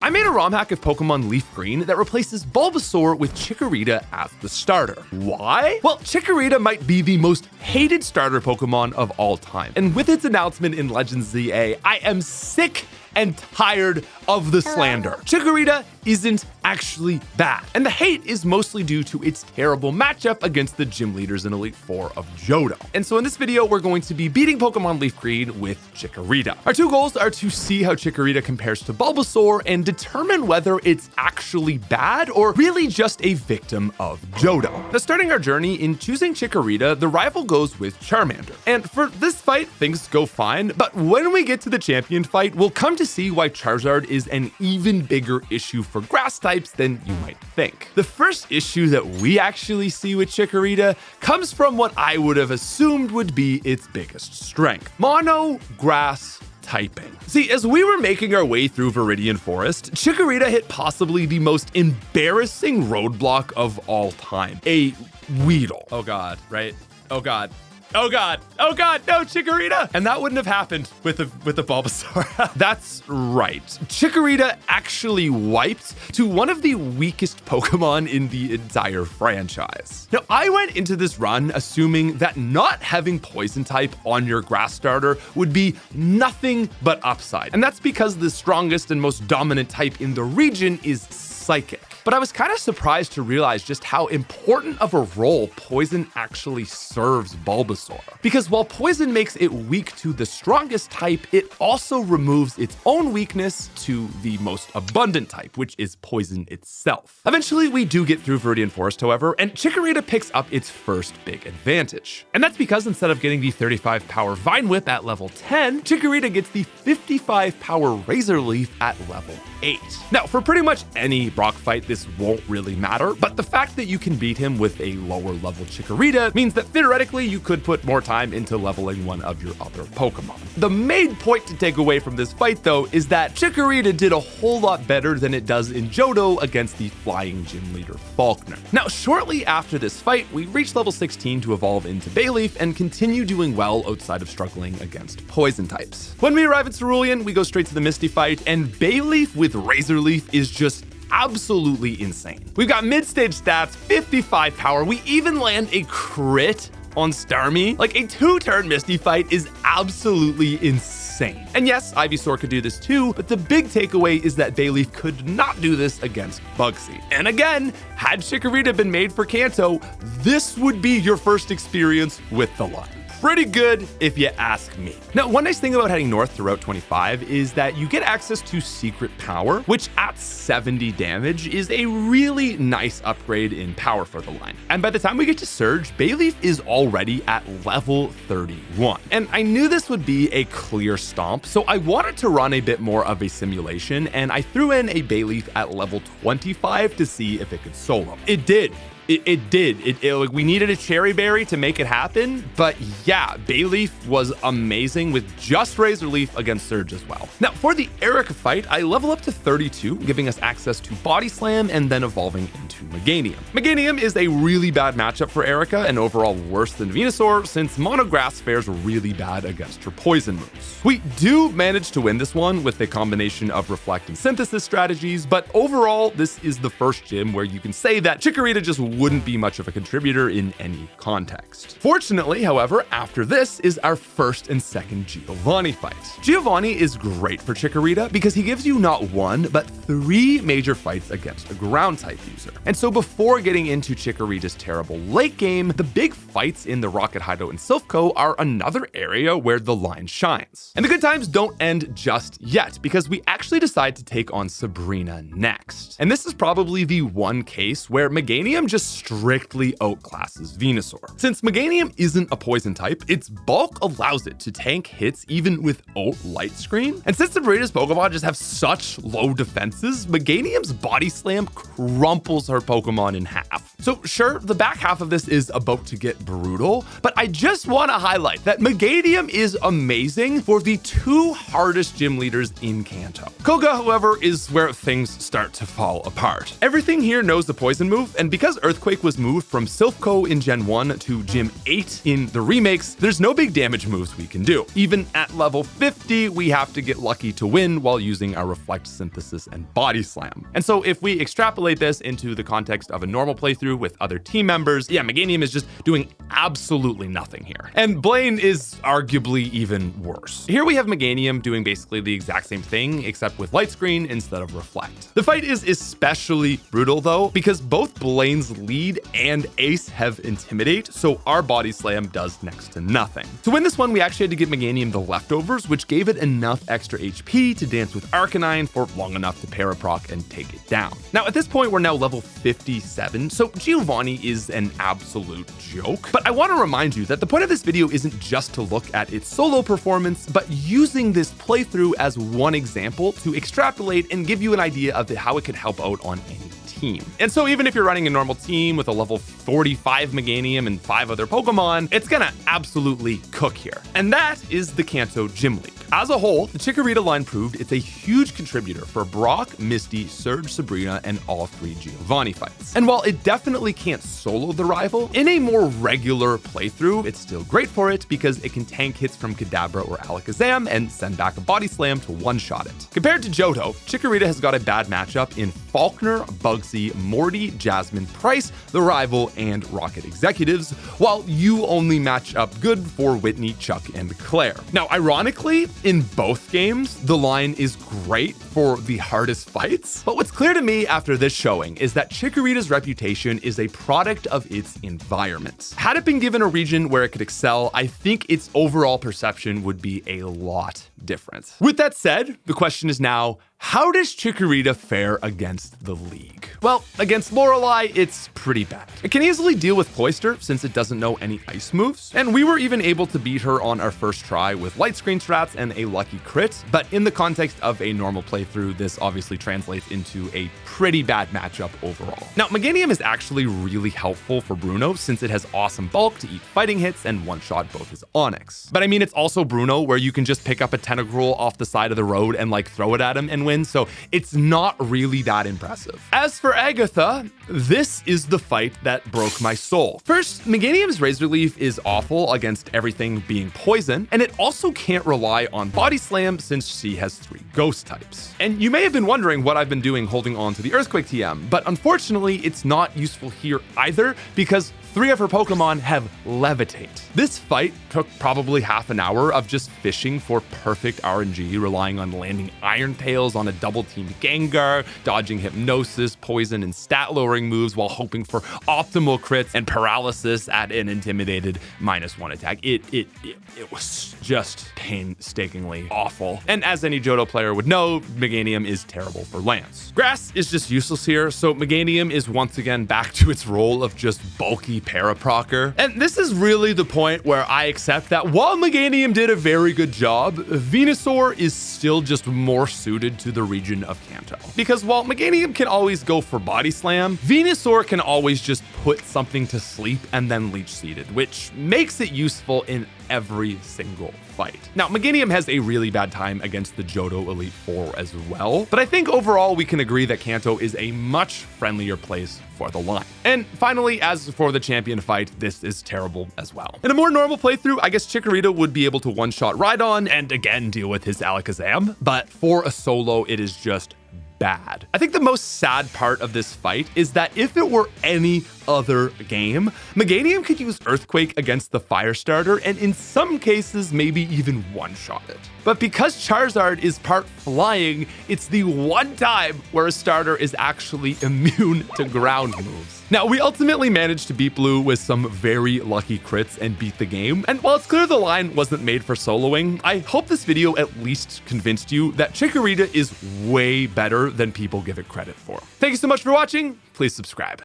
I made a ROM hack of Pokemon Leaf Green that replaces Bulbasaur with Chikorita as the starter. Why? Well, Chikorita might be the most hated starter Pokemon of all time. And with its announcement in Legends ZA, I am sick and tired of the slander. Chikorita isn't actually bad, and the hate is mostly due to its terrible matchup against the gym leaders in Elite Four of Johto. And so in this video, we're going to be beating Pokemon Leaf Green with Chikorita. Our two goals are to see how Chikorita compares to Bulbasaur and determine whether it's actually bad or really just a victim of Johto. Now, starting our journey in choosing Chikorita, the rival goes with Charmander. And for this fight, things go fine, but when we get to the champion fight, we'll come to see why Charizard is an even bigger issue for grass types than you might think. The first issue that we actually see with Chikorita comes from what I would have assumed would be its biggest strength: mono grass typing. See, as we were making our way through Viridian Forest, Chikorita hit possibly the most embarrassing roadblock of all time: a Weedle. Oh god, right? Oh god. Oh god, no, Chikorita! And that wouldn't have happened with the Bulbasaur. That's right. Chikorita actually wiped to one of the weakest Pokemon in the entire franchise. Now, I went into this run assuming that not having Poison type on your grass starter would be nothing but upside. And that's because the strongest and most dominant type in the region is Psychic. But I was kind of surprised to realize just how important of a role Poison actually serves Bulbasaur. Because while Poison makes it weak to the strongest type, it also removes its own weakness to the most abundant type, which is Poison itself. Eventually, we do get through Viridian Forest, however, and Chikorita picks up its first big advantage. And that's because instead of getting the 35 power Vine Whip at level 10, Chikorita gets the 55 power Razor Leaf at level 8. Now, for pretty much any Brock fight, this won't really matter, but the fact that you can beat him with a lower level Chikorita means that theoretically you could put more time into leveling one of your other Pokemon. The main point to take away from this fight, though, is that Chikorita did a whole lot better than it does in Johto against the flying gym leader Falkner. Now, shortly after this fight, we reach level 16 to evolve into Bayleaf and continue doing well outside of struggling against poison types. When we arrive at Cerulean, we go straight to the Misty fight, and Bayleaf with Razor Leaf is just absolutely insane. We've got mid-stage stats, 55 power. We even land a crit on Starmie. Like, a 2-turn Misty fight is absolutely insane. And yes, Ivysaur could do this too, but the big takeaway is that Bayleaf could not do this against Bugsy. And again, had Chikorita been made for Kanto, this would be your first experience with the line. Pretty good if you ask me. Now, one nice thing about heading north to Route 25 is that you get access to Secret Power, which at 70 damage is a really nice upgrade in power for the line. And by the time we get to Surge, Bayleaf is already at level 31. And I knew this would be a clear stomp, so I wanted to run a bit more of a simulation, and I threw in a Bayleaf at level 25 to see if it could solo. It did. It did. We needed a Cherry Berry to make it happen, but yeah, Bayleaf was amazing with just Razor Leaf against Surge as well. Now, for the Erica fight, I level up to 32, giving us access to Body Slam and then evolving into Meganium. Meganium is a really bad matchup for Erica and overall worse than Venusaur, since Monograss fares really bad against her poison moves. We do manage to win this one with a combination of Reflect and Synthesis strategies, but overall, this is the first gym where you can say that Chikorita just wouldn't be much of a contributor in any context. Fortunately, however, after this is our first and second Giovanni fight. Giovanni is great for Chikorita because he gives you not one, but 3 major fights against a ground type user. And so before getting into Chikorita's terrible late game, the big fights in the Rocket Hideout and Silphco are another area where the line shines. And the good times don't end just yet, because we actually decide to take on Sabrina next. And this is probably the one case where Meganium just strictly outclasses Venusaur. Since Meganium isn't a poison type, its bulk allows it to tank hits even without Light Screen. And since Sabrina's Pokemon just have such low defenses, Meganium's Body Slam crumples her Pokemon in half. So sure, the back half of this is about to get brutal, but I just want to highlight that Meganium is amazing for the 2 hardest gym leaders in Kanto. Koga, however, is where things start to fall apart. Everything here knows the poison move, and because Earth Earthquake was moved from Silphco in Gen 1 to Gym 8 in the remakes, there's no big damage moves we can do. Even at level 50, we have to get lucky to win while using our Reflect, Synthesis, and Body Slam. And so if we extrapolate this into the context of a normal playthrough with other team members, yeah, Meganium is just doing absolutely nothing here. And Blaine is arguably even worse. Here we have Meganium doing basically the exact same thing, except with Light Screen instead of Reflect. The fight is especially brutal though, because both Blaine's lead and Ace have Intimidate, so our Body Slam does next to nothing. To win this one, we actually had to give Meganium the leftovers, which gave it enough extra HP to dance with Arcanine for long enough to Paraproc and take it down. Now at this point, we're now level 57, so Giovanni is an absolute joke. But I want to remind you that the point of this video isn't just to look at its solo performance, but using this playthrough as one example to extrapolate and give you an idea of how it could help out on any team. And so even if you're running a normal team with a level 45 Meganium and 5 other Pokemon, it's gonna absolutely cook here. And that is the Kanto Gym League. As a whole, the Chikorita line proved it's a huge contributor for Brock, Misty, Surge, Sabrina, and all 3 Giovanni fights. And while it definitely can't solo the rival, in a more regular playthrough, it's still great for it because it can tank hits from Kadabra or Alakazam and send back a Body Slam to one-shot it. Compared to Johto, Chikorita has got a bad matchup in Falkner, Bugsy, Morty, Jasmine, Price, the rival, and Rocket Executives, while you only match up good for Whitney, Chuck, and Claire. Now, ironically, in both games, the line is great for the hardest fights, but what's clear to me after this showing is that Chikorita's reputation is a product of its environment. Had it been given a region where it could excel, I think its overall perception would be a lot different. With that said, the question is now, how does Chikorita fare against the league? Well, against Lorelei, it's pretty bad. It can easily deal with Cloyster since it doesn't know any ice moves, and we were even able to beat her on our first try with Light Screen strats and a lucky crit, but in the context of a normal playthrough, this obviously translates into a pretty bad matchup overall. Now, Meganium is actually really helpful for Bruno since it has awesome bulk to eat fighting hits and one-shot both his Onix. But I mean, it's also Bruno where you can just pick up a Tentacruel off the side of the road and like throw it at him and win, so it's not really that impressive. As for Agatha, this is the fight that broke my soul. First, Meganium's Razor Leaf is awful against everything being poison, and it also can't rely on Body Slam since she has 3 ghost types. And you may have been wondering what I've been doing holding on to the Earthquake TM, but unfortunately it's not useful here either because 3 of her Pokemon have Levitate. This fight took probably half an hour of just fishing for perfect RNG, relying on landing Iron Tails on a double-teamed Gengar, dodging Hypnosis, Poison, and stat-lowering moves while hoping for optimal crits and paralysis at an intimidated -1 attack. It was just painstakingly awful. And as any Johto player would know, Meganium is terrible for Lance. Grass is just useless here, so Meganium is once again back to its role of just bulky Paraprocker. And this is really the point where I accept that while Meganium did a very good job, Venusaur is still just more suited to the region of Kanto. Because while Meganium can always go for Body Slam, Venusaur can always just put something to sleep and then Leech Seeded, which makes it useful in every single fight. Now, Meganium has a really bad time against the Johto Elite Four as well, but I think overall we can agree that Kanto is a much friendlier place for the line. And finally, as for the champion fight, this is terrible as well. In a more normal playthrough, I guess Chikorita would be able to one-shot Rhydon and again deal with his Alakazam, but for a solo, it is just bad. I think the most sad part of this fight is that if it were any other game, Meganium could use Earthquake against the Fire starter and in some cases maybe even one-shot it. But because Charizard is part flying, it's the one time where a starter is actually immune to ground moves. Now, we ultimately managed to beat Blue with some very lucky crits and beat the game. And while it's clear the line wasn't made for soloing, I hope this video at least convinced you that Chikorita is way better than people give it credit for. Thank you so much for watching. Please subscribe.